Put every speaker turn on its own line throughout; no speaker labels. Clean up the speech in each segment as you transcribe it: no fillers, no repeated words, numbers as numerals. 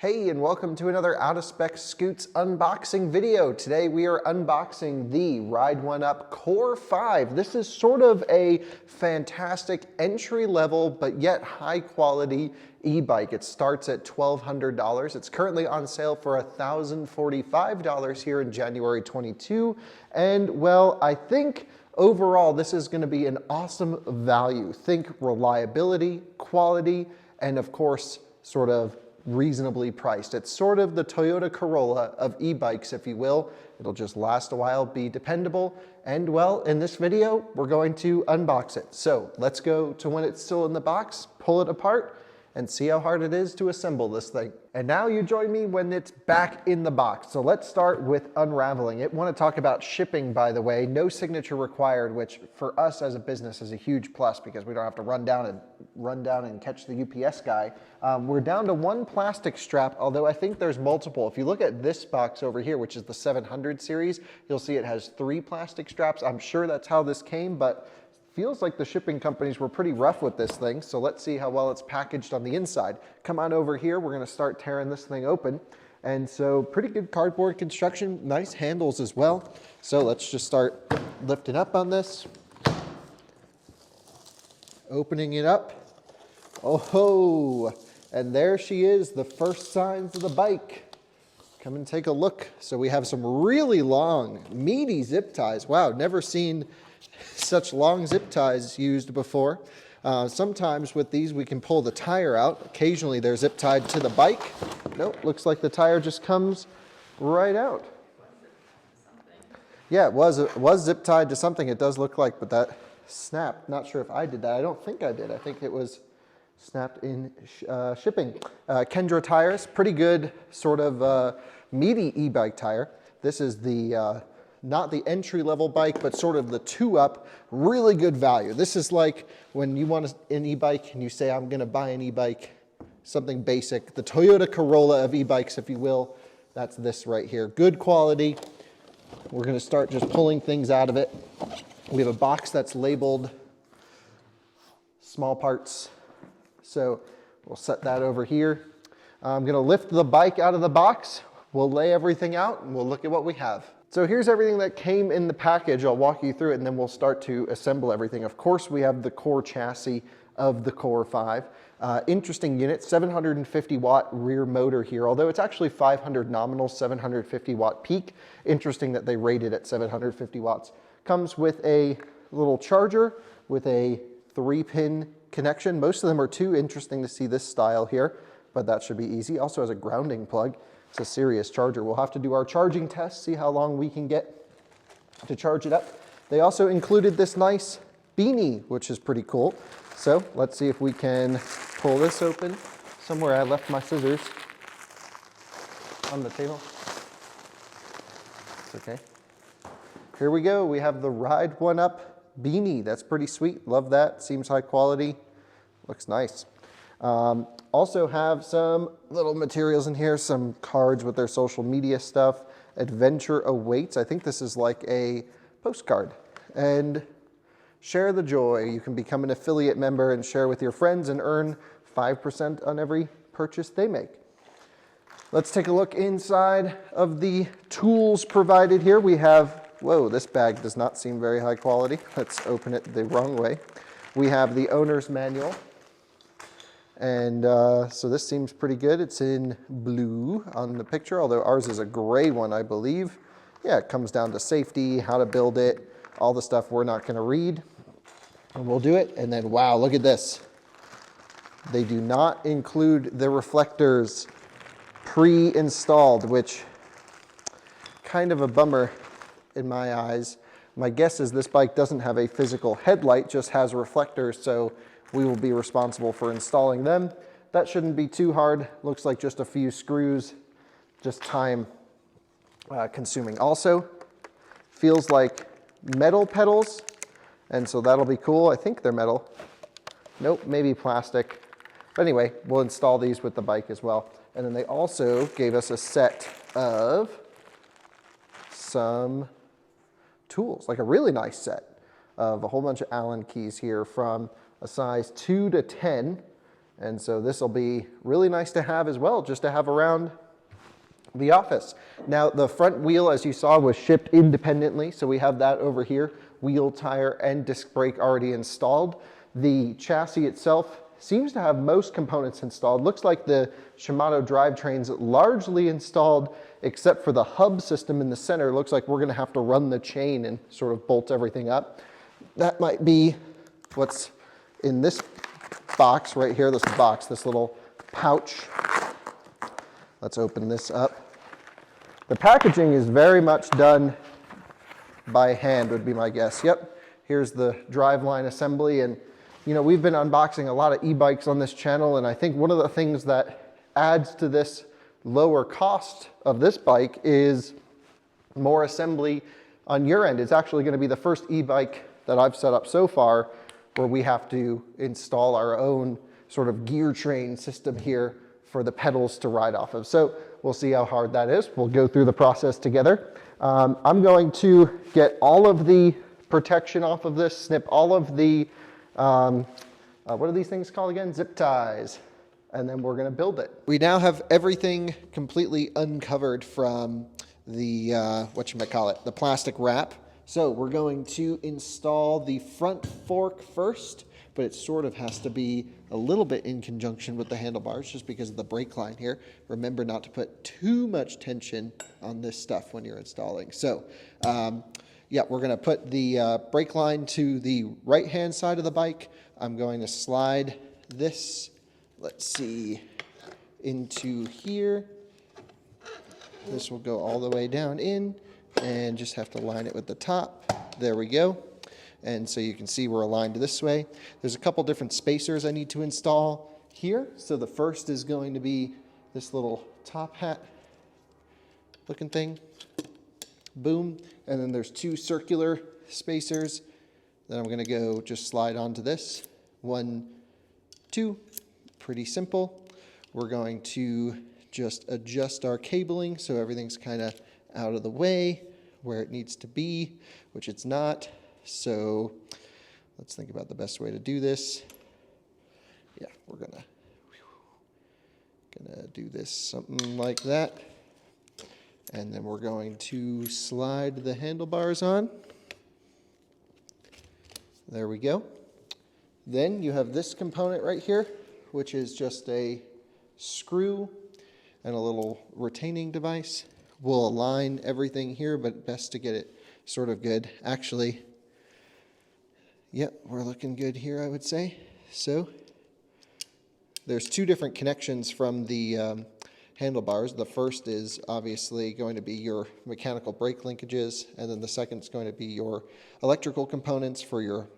Hey, and welcome to another out-of-spec scoots unboxing video. Today we are unboxing the Ride1UP Core-5. This is sort of a fantastic entry-level but yet high-quality e-bike. It starts at $1,200. It's currently on sale for $1,045 here in January 22. And well, I think overall this is going to be an awesome value. Think reliability, quality, and of course, sort of reasonably priced. It's sort of the Toyota Corolla of e-bikes, if you will. It'll just last a while, be dependable, and well, in this video, we're going to unbox it. So let's go to when it's still in the box, pull it apart, and see how hard it is to assemble this thing. And now you join me when it's back in the box. So let's start with unraveling it. I want to talk about shipping, by the way. No signature required, which for us as a business is a huge plus because we don't have to run down and catch the UPS guy. We're down to one plastic strap, although I think there's multiple. If you look at this box over here, which is the 700 series, you'll see it has 3 plastic straps. I'm sure that's how this came, but feels like the shipping companies were pretty rough with this thing, so let's see how well it's packaged on the inside. Come on over here, we're gonna start tearing this thing open. And so pretty good cardboard construction, nice handles as well. So let's just start lifting up on this. Opening it up. Oh ho! And there she is, the first signs of the bike. Come and take a look. So we have some really long, meaty zip ties. Wow, never seen such long zip ties used before. Sometimes with these we can pull the tire out. Occasionally they're zip tied to the bike. Nope, looks like the tire just comes right out. Yeah, it was zip tied to something, it does look like, but that snapped. Not sure if I did that. I don't think I did. I think it was snapped in shipping. Kendra tires, pretty good sort of meaty e-bike tire. This is the not the entry-level bike, but sort of the 2-up, really good value. This is like when you want an e-bike and you say, I'm gonna buy an e-bike, something basic, the Toyota Corolla of e-bikes, if you will. That's this right here. Good quality. We're gonna start just pulling things out of it. We have a box that's labeled small parts. So we'll set that over here. I'm gonna lift the bike out of the box. We'll lay everything out and we'll look at what we have. So here's everything that came in the package. I'll walk you through it and then we'll start to assemble everything. Of course, we have the core chassis of the Core-5. Interesting unit, 750 watt rear motor here, although it's actually 500 nominal, 750 watt peak. Interesting that they rated at 750 watts. Comes with a little charger with a 3-pin connection. Most of them are 2. Interesting to see this style here, but that should be easy. Also has a grounding plug. It's a serious charger. We'll have to do our charging test, see how long we can get to charge it up. They also included this nice beanie, which is pretty cool. So let's see if we can pull this open. Somewhere I left my scissors on the table. It's okay. Here we go. We have the Ride1UP beanie. That's pretty sweet. Love that. Seems high quality. Looks nice. Also have some little materials in here, some cards with their social media stuff. Adventure awaits. I think this is like a postcard. And share the joy. You can become an affiliate member and share with your friends and earn 5% on every purchase they make. Let's take a look inside of the tools provided here. We have, whoa, this bag does not seem very high quality. Let's open it the wrong way. We have the owner's manual. And so this seems pretty good. It's in blue on the picture, although ours is a gray one, I believe. Yeah, it comes down to safety, how to build it, all the stuff we're not gonna read. And we'll do it, and then wow, look at this. They do not include the reflectors pre-installed, which kind of a bummer in my eyes. My guess is this bike doesn't have a physical headlight, just has reflectors, so we will be responsible for installing them. That shouldn't be too hard. Looks like just a few screws, just time consuming. Also, feels like metal pedals, and so that'll be cool. I think they're metal. Nope, maybe plastic. But anyway, we'll install these with the bike as well. And then they also gave us a set of some tools, like a really nice set of a whole bunch of Allen keys here from a size 2 to 10. And so this will be really nice to have as well, just to have around the office. Now the front wheel, as you saw, was shipped independently, so we have that over here, wheel, tire, and disc brake already installed. The chassis itself seems to have most components installed. Looks like the Shimano drivetrain's largely installed, except for the hub system in the center. Looks like we're gonna have to run the chain and sort of bolt everything up. That might be what's in this box right here, this little pouch. Let's open this up. The packaging is very much done by hand, would be my guess. Yep, here's the driveline assembly. And you know, we've been unboxing a lot of e-bikes on this channel, and I think one of the things that adds to this lower cost of this bike is more assembly on your end. It's actually going to be the first e-bike that I've set up so far where we have to install our own sort of gear train system here for the pedals to ride off of. So we'll see how hard that is. We'll go through the process together. I'm going to get all of the protection off of this, snip all of the what are these things called again? Zip ties. And then we're gonna build it. We now have everything completely uncovered from the, the plastic wrap. So we're going to install the front fork first, but it sort of has to be a little bit in conjunction with the handlebars just because of the brake line here. Remember not to put too much tension on this stuff when you're installing. So, yeah, we're gonna put the brake line to the right-hand side of the bike. I'm going to slide this, let's see, into here. This will go all the way down in and just have to line it with the top. There we go. And so you can see we're aligned this way. There's a couple different spacers I need to install here. So the first is going to be this little top hat looking thing. Boom. And then there's two circular spacers. Then I'm going to go just slide onto this. 1, 2. Pretty simple. We're going to just adjust our cabling so everything's kind of out of the way where it needs to be, which it's not. So let's think about the best way to do this. Yeah, we're gonna do this something like that. And then we're going to slide the handlebars on. There we go. Then you have this component right here, which is just a screw and a little retaining device. We'll align everything here, but best to get it sort of good. Actually, yep, we're looking good here, I would say. So there's two different connections from the handlebars. The first is obviously going to be your mechanical brake linkages, and then the second is going to be your electrical components for your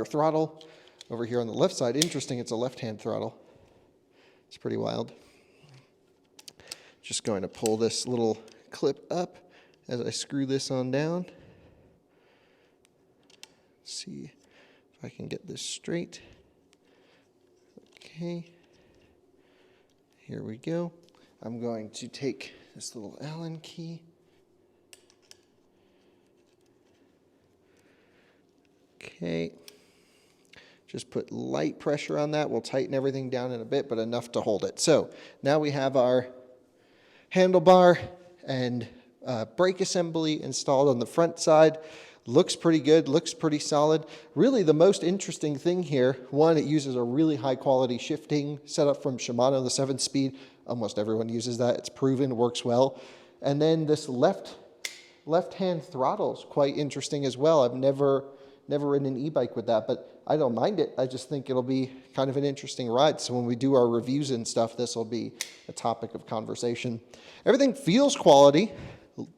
throttle. Over here on the left side, interesting, it's a left-hand throttle. It's pretty wild. Just going to pull this little clip up as I screw this on down. Let's see if I can get this straight. Okay. Here we go. I'm going to take this little Allen key. Okay. Just put light pressure on that. We'll tighten everything down in a bit, but enough to hold it. So now we have our handlebar and brake assembly installed on the front side. Looks pretty good, looks pretty solid. Really the most interesting thing here, one, it uses a really high quality shifting setup from Shimano, the 7-speed. Almost everyone uses that, it's proven, works well. And then this left-hand throttle is quite interesting as well. I've never ridden an e-bike with that, but I don't mind it. I just think it'll be kind of an interesting ride. So when we do our reviews and stuff, this will be a topic of conversation. Everything feels quality.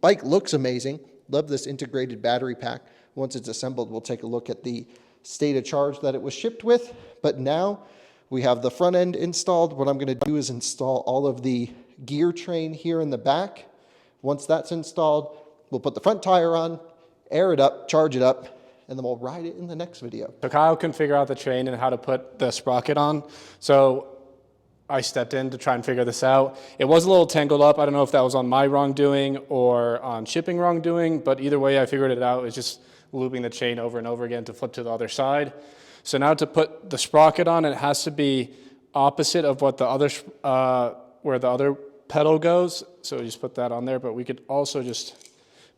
Bike looks amazing. Love this integrated battery pack. Once it's assembled, we'll take a look at the state of charge that it was shipped with. But now we have the front end installed. What I'm going to do is install all of the gear train here in the back. Once that's installed, we'll put the front tire on, air it up, charge it up, and then we'll ride it in the next video.
So Kyle couldn't figure out the chain and how to put the sprocket on. So I stepped in to try and figure this out. It was a little tangled up. I don't know if that was on my wrongdoing or on shipping wrongdoing, but either way I figured it out. It's just looping the chain over and over again to flip to the other side. So now to put the sprocket on, it has to be opposite of what the other, where the other pedal goes. So we just put that on there, but we could also just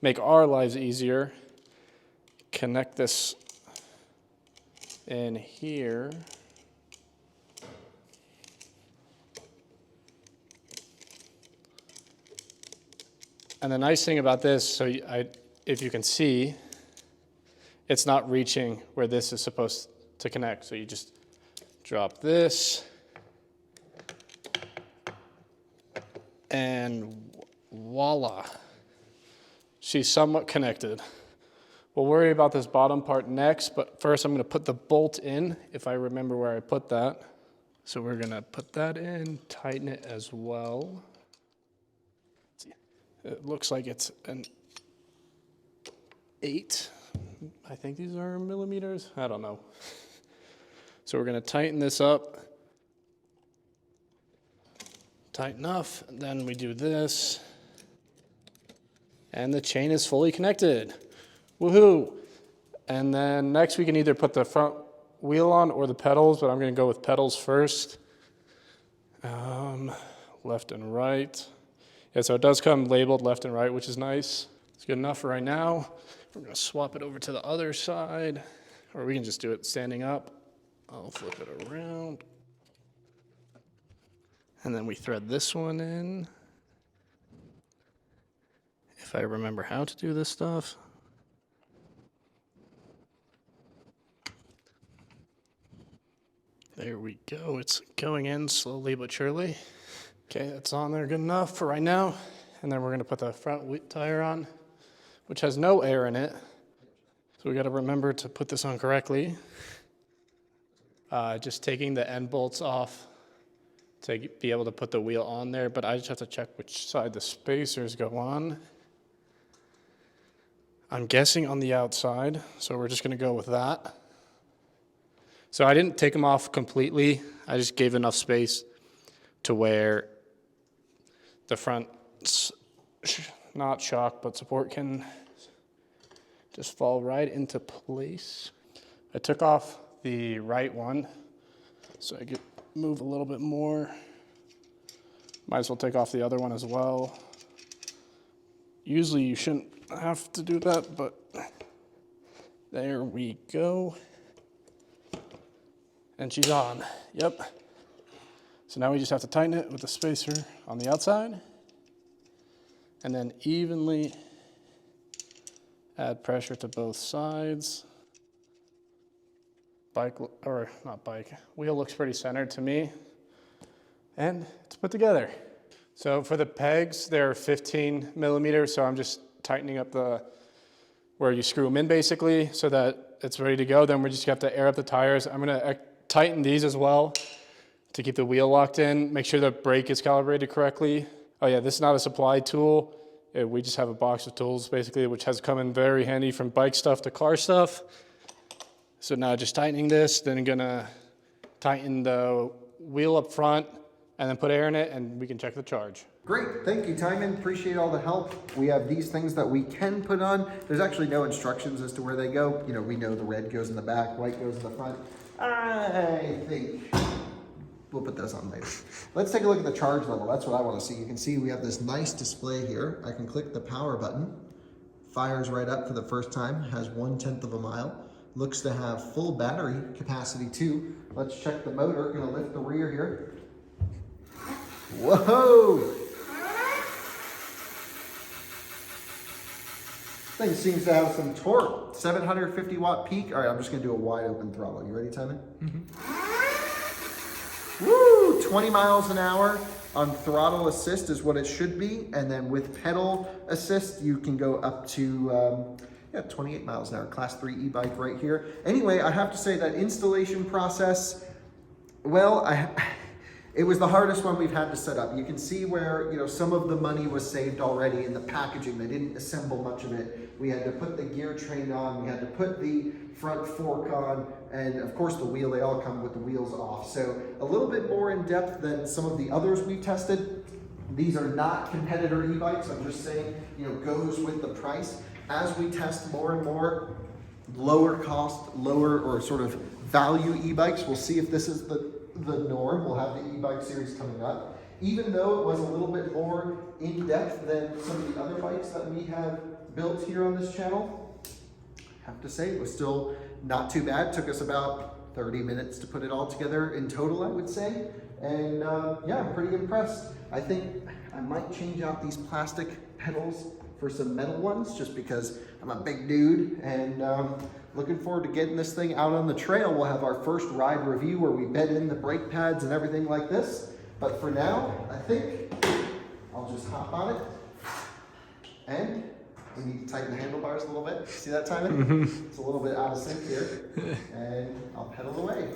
make our lives easier. Connect this in here. And the nice thing about this, so if you can see, it's not reaching where this is supposed to connect. So you just drop this, and voila. She's somewhat connected. We'll worry about this bottom part next, but first I'm gonna put the bolt in, if I remember where I put that. So we're gonna put that in, tighten it as well. It looks like it's an 8. I think these are millimeters. I don't know. So we're gonna tighten this up. Tight enough, and then we do this. And the chain is fully connected. Woohoo! And then next we can either put the front wheel on or the pedals, but I'm gonna go with pedals first. Left and right. Yeah, so it does come labeled left and right, which is nice. It's good enough for right now. We're gonna swap it over to the other side, or we can just do it standing up. I'll flip it around. And then we thread this one in. If I remember how to do this stuff. There we go, it's going in slowly but surely. Okay, that's on there good enough for right now. And then we're gonna put the front tire on, which has no air in it. So we gotta remember to put this on correctly. Just taking the end bolts off to be able to put the wheel on there, but I just have to check which side the spacers go on. I'm guessing on the outside, so we're just gonna go with that. So I didn't take them off completely. I just gave enough space to where the front, not shock, but support can just fall right into place. I took off the right one so I could move a little bit more. Might as well take off the other one as well. Usually you shouldn't have to do that, but there we go. And she's on, yep. So now we just have to tighten it with the spacer on the outside and then evenly add pressure to both sides. Wheel looks pretty centered to me. And it's put together. So for the pegs, they're 15 millimeters, so I'm just tightening up where you screw them in basically so that it's ready to go. Then we just have to air up the tires. I'm gonna tighten these as well to keep the wheel locked in, make sure the brake is calibrated correctly. Oh yeah, this is not a supply tool. We just have a box of tools basically, which has come in very handy from bike stuff to car stuff. So now just tightening this, then I'm gonna tighten the wheel up front and then put air in it and we can check the charge.
Great, thank you, Timon. Appreciate all the help. We have these things that we can put on. There's actually no instructions as to where they go. You know, we know the red goes in the back, white goes in the front. I think we'll put those on later. Let's take a look at the charge level. That's what I want to see. You can see we have this nice display here. I can click the power button. Fires right up for the first time. Has 1/10 of a mile. Looks to have full battery capacity too. Let's check the motor. Gonna lift the rear here. Whoa! Thing seems to have some torque. 750 watt peak. All right, I'm just gonna do a wide open throttle. You ready, Timon? Mm-hmm. Woo! 20 miles an hour on throttle assist is what it should be. And then with pedal assist, you can go up to 28 miles an hour. Class 3 e-bike right here. Anyway, I have to say that installation process, well, it was the hardest one we've had to set up. You can see where, you know, some of the money was saved already in the packaging. They didn't assemble much of it. We had to put the gear train on, we had to put the front fork on, and of course the wheel, they all come with the wheels off. So a little bit more in depth than some of the others we've tested. These are not competitor e-bikes. I'm just saying, you know, goes with the price. As we test more and more, lower cost, lower or sort of value e-bikes. We'll see if this is the norm. We'll have the e-bike series coming up. Even though it was a little bit more in-depth than some of the other bikes that we have built here on this channel, I have to say it was still not too bad. It took us about 30 minutes to put it all together in total, I would say. And yeah, I'm pretty impressed. I think I might change out these plastic pedals for some metal ones just because I'm a big dude, and looking forward to getting this thing out on the trail. We'll have our first ride review where we bed in the brake pads and everything like this. But for now, I think I'll just hop on it, and we need to tighten the handlebars a little bit. See that, Timon? It's a little bit out of sync here, and I'll pedal away.